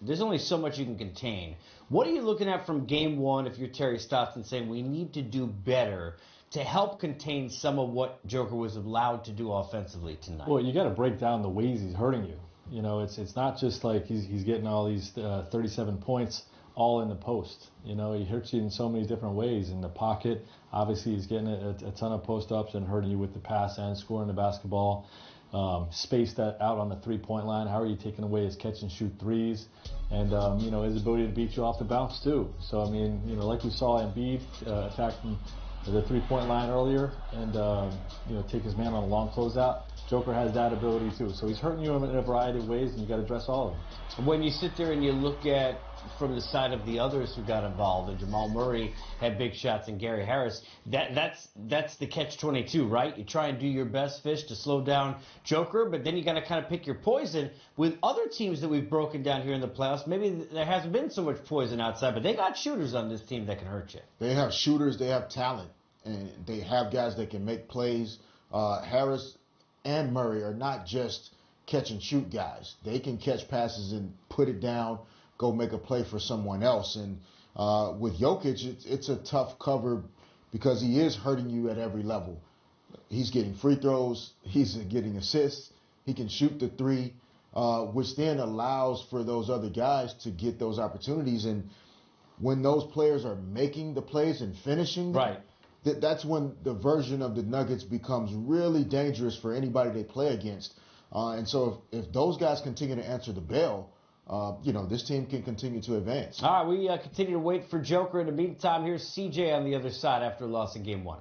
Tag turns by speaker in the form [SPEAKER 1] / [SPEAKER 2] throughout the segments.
[SPEAKER 1] there's only so much you can contain. What are you looking at from game one if you're Terry Stotson saying we need to do better to help contain some of what Joker was allowed to do offensively tonight?
[SPEAKER 2] Well, you got to break down the ways he's hurting you. You know, it's not just like he's getting all these 37 points all in the post. You know, he hurts you in so many different ways. In the pocket, obviously he's getting a ton of post-ups and hurting you with the pass and scoring the basketball. Space that out on the three-point line. How are you taking away his catch-and-shoot threes? And, you know, his ability to beat you off the bounce, too. So, I mean, you know, like we saw Embiid attacking the three-point line earlier and, you know, take his man on a long closeout. Joker has that ability, too. So he's hurting you in a variety of ways, and you got to address all of them.
[SPEAKER 1] When you sit there and you look at from the side of the others who got involved, and Jamal Murray had big shots and Gary Harris, that's the catch-22, right? You try and do your best fish to slow down Joker, but then you got to kind of pick your poison. With other teams that we've broken down here in the playoffs, maybe there hasn't been so much poison outside, but they got shooters on this team that can hurt you.
[SPEAKER 3] They have shooters, they have talent, and they have guys that can make plays. Harris and Murray are not just catch-and-shoot guys. They can catch passes and put it down, go make a play for someone else. And with Jokic, it's a tough cover because he is hurting you at every level. He's getting free throws. He's getting assists. He can shoot the three, which then allows for those other guys to get those opportunities. And when those players are making the plays and finishing them,
[SPEAKER 1] right,
[SPEAKER 3] that's when the version of the Nuggets becomes really dangerous for anybody they play against. And so if those guys continue to answer the bell, you know, this team can continue to advance.
[SPEAKER 1] All right, we continue to wait for Joker. In the meantime, here's CJ on the other side after a loss in game one.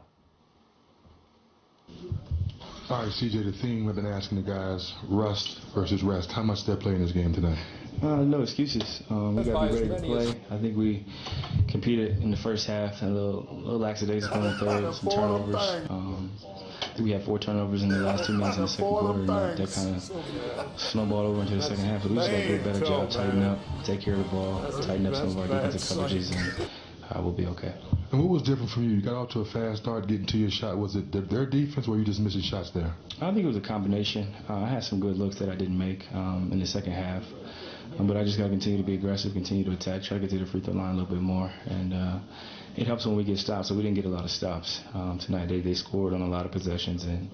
[SPEAKER 4] All right, CJ, the theme we've been asking the guys, rust versus rest. How much did that play in this game tonight?
[SPEAKER 5] No excuses. We got to be ready to play. I think we competed in the first half, a little lackadaisical in the third, some turnovers. I think we had 4 turnovers in the last 2 minutes of the second quarter, and that kind of snowballed over into the second half. So we just got to do a better job, tighten up, take care of the ball, tighten up some of our defensive coverages, and we'll be okay.
[SPEAKER 4] And what was different from you? You got off to a fast start getting to your shot. Was it their defense, or were you just missing shots there?
[SPEAKER 5] I think it was a combination. I had some good looks that I didn't make in the second half. But I just got to continue to be aggressive, continue to attack, try to get to the free throw line a little bit more. And it helps when we get stops, so we didn't get a lot of stops. Tonight they scored on a lot of possessions, and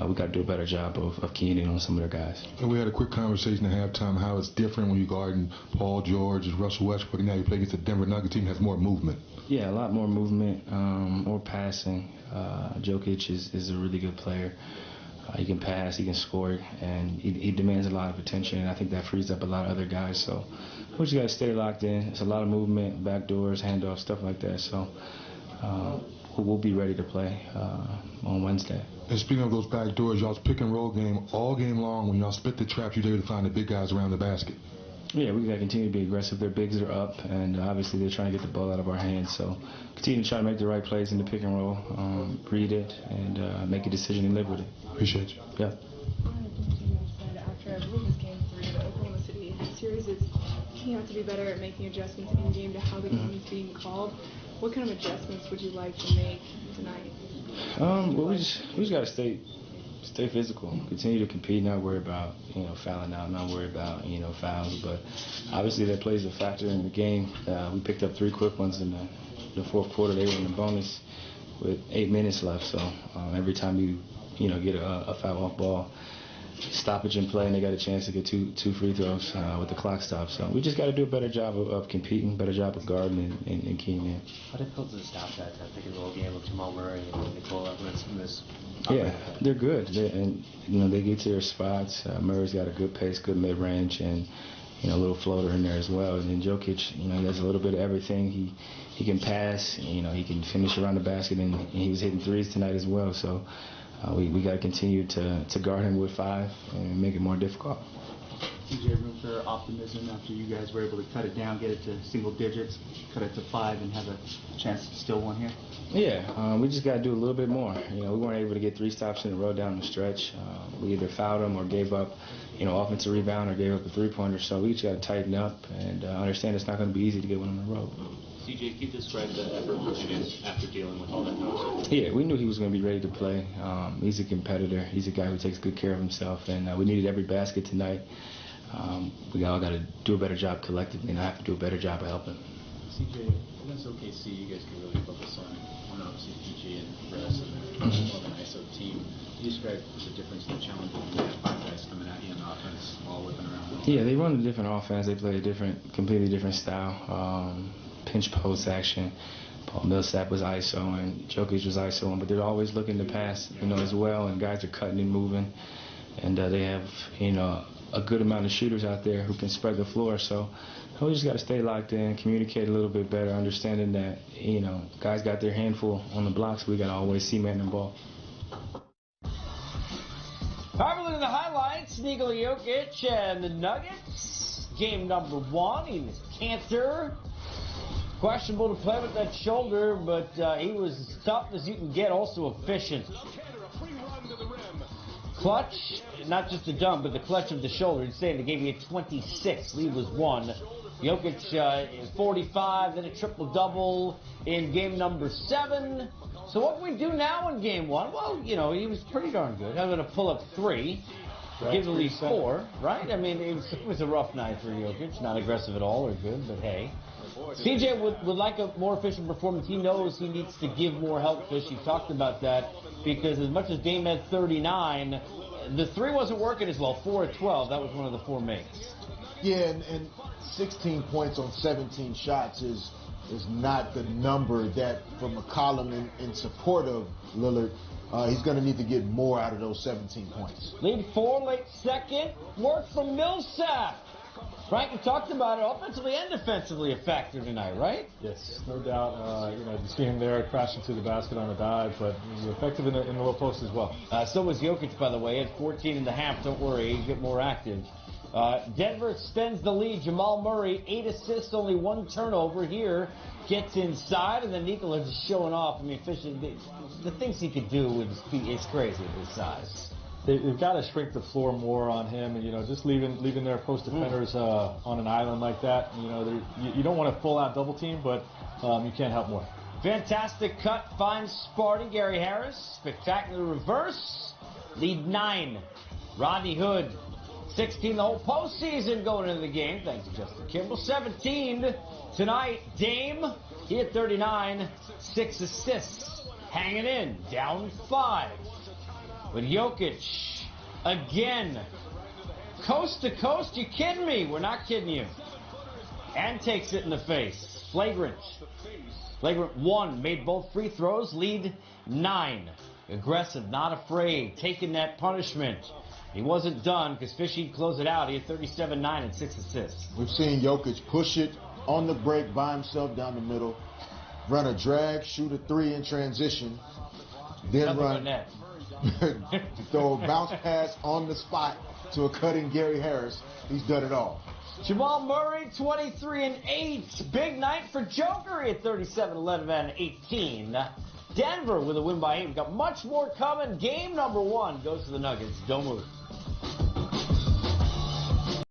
[SPEAKER 5] we got to do a better job of keying in on some of their guys.
[SPEAKER 4] And we had a quick conversation at halftime how it's different when you guarding Paul George, Russell Westbrook, and now you play against the Denver Nuggets team that has more movement.
[SPEAKER 5] Yeah, a lot more movement, more passing. Jokic is a really good player. He can pass, he can score, and he demands a lot of attention, and I think that frees up a lot of other guys. So we just got to stay locked in. It's a lot of movement, back doors, handoffs, stuff like that. So we'll be ready to play on Wednesday.
[SPEAKER 4] And speaking of those back doors, y'all's pick and roll game all game long. When y'all split the traps, you're able to find the big guys around the basket.
[SPEAKER 5] Yeah, we got to continue to be aggressive. Their bigs are up, and obviously they're trying to get the ball out of our hands. So continue to try to make the right plays in the pick and roll, read it, and make a decision and live with it.
[SPEAKER 4] Appreciate you.
[SPEAKER 5] Yeah.
[SPEAKER 6] After I believe it's game 3, the Oklahoma City series is you have to be better at making adjustments in game to how the game is being called. What kind of adjustments would you like to make tonight?
[SPEAKER 5] Well, we just got to stay physical, continue to compete, not worry about fouling out, not worry about fouls. But obviously that plays a factor in the game. We picked up 3 quick ones in the fourth quarter. They were in the bonus with 8 minutes left. So every time you get a foul off ball, stoppage in play, and they got a chance to get two free throws with the clock stop. So we just got to do a better job of competing, better job of guarding and keying in.
[SPEAKER 7] How difficult does it stop that pick and roll game of Jamal Murray and McCollum in this?
[SPEAKER 5] Yeah, they're good, and they get to their spots. Murray's got a good pace, good mid range, and a little floater in there as well. And then Jokic, he has a little bit of everything. He can pass, he can finish around the basket, and he was hitting threes tonight as well. So we got to continue to guard him with 5 and make it more difficult.
[SPEAKER 8] CJ, room for optimism after you guys were able to cut it down, get it to single digits, cut it to 5, and have a chance to steal one here?
[SPEAKER 5] Yeah, we just got to do a little bit more. We weren't able to get 3 stops in a row down the stretch. We either fouled them or gave up, offensive rebound or gave up a 3-pointer. So we just got to tighten up and understand it's not going to be easy to get one on the road.
[SPEAKER 7] CJ, can you describe the effort pushing in after dealing with all that noise?
[SPEAKER 5] Yeah, we knew he was going to be ready to play. He's a competitor. He's a guy who takes good care of himself, and we needed every basket tonight. We all got to do a better job collectively, and I have to do a better job of helping.
[SPEAKER 9] CJ, against OKC, you guys can really focus on obviously PG and Russ, and they're more of an ISO team. You describe the difference in the challenge when you have 5 guys coming at you on offense, all whipping around.
[SPEAKER 5] Yeah, they run a different offense. They play a completely different style. Pinch post action. Paul Millsap was ISO and Jokic was ISO, but they're always looking to pass, as well. And guys are cutting and moving, and they have, a good amount of shooters out there who can spread the floor. So we just got to stay locked in, communicate a little bit better, understanding that, guys got their handful on the blocks. We got to always see-man the ball.
[SPEAKER 1] Probably in the highlights, Nikola Jokic and the Nuggets. Game number 1, he was cancer. Questionable to play with that shoulder, but he was as tough as you can get, also efficient. Clutch, not just the dunk, but the clutch of the shoulder. He's saying they gave you a 26, lead was 1. Jokic 45, then a triple-double in game number 7. So what can we do now in game 1? Well, he was pretty darn good. I'm going to pull up 3. Give the lead 4, right? I mean, it was a rough night for Jokic. Not aggressive at all or good, but hey. CJ would like a more efficient performance. He knows he needs to give more help fish. He talked about that because as much as Dame had 39, the 3 wasn't working as well. 4 of 12. That was one of the 4 makes.
[SPEAKER 3] Yeah, and 16 points on 17 shots is not the number that for McCollum in support of Lillard. He's going to need to get more out of those 17 points.
[SPEAKER 1] Lead 4, late second. Work from Millsap. Frank, you talked about it offensively and defensively a factor tonight, right?
[SPEAKER 2] Yes, no doubt. You see him there crashing to the basket on a dive, but he was effective in the low post as well.
[SPEAKER 1] So was Jokic, by the way, at 14 and a half. Don't worry, he'll get more active. Denver extends the lead. Jamal Murray, 8 assists, only 1 turnover here. Gets inside, and then Nikola just showing off. I mean, the things he could do with his feet is crazy at his size.
[SPEAKER 2] They've got to shrink the floor more on him, and just leaving their post defenders on an island like that. You don't want to full out double team, but you can't help more.
[SPEAKER 1] Fantastic cut, finds Sparty, Gary Harris. Spectacular reverse. Lead 9. Rodney Hood, 16 the whole postseason going into the game. Thanks to Justin Kimball. 17 tonight. Dame, he had 39, 6 assists. Hanging in, down 5. But Jokic, again, coast to coast, you kidding me? We're not kidding you. And takes it in the face. Flagrant 1, made both free throws, lead 9. Aggressive, not afraid, taking that punishment. He wasn't done because Fishy closed it out. He had 37, 9, and 6 assists.
[SPEAKER 3] We've seen Jokic push it on the break by himself down the middle, run a drag, shoot a 3 in transition, then throw a bounce pass on the spot to a cutting Gary Harris. He's done it all.
[SPEAKER 1] Jamal Murray, 23 and 8. Big night for Joker at 37, 11, and 18. Denver with a win by 8. We've got much more coming. Game number 1 goes to the Nuggets. Don't move.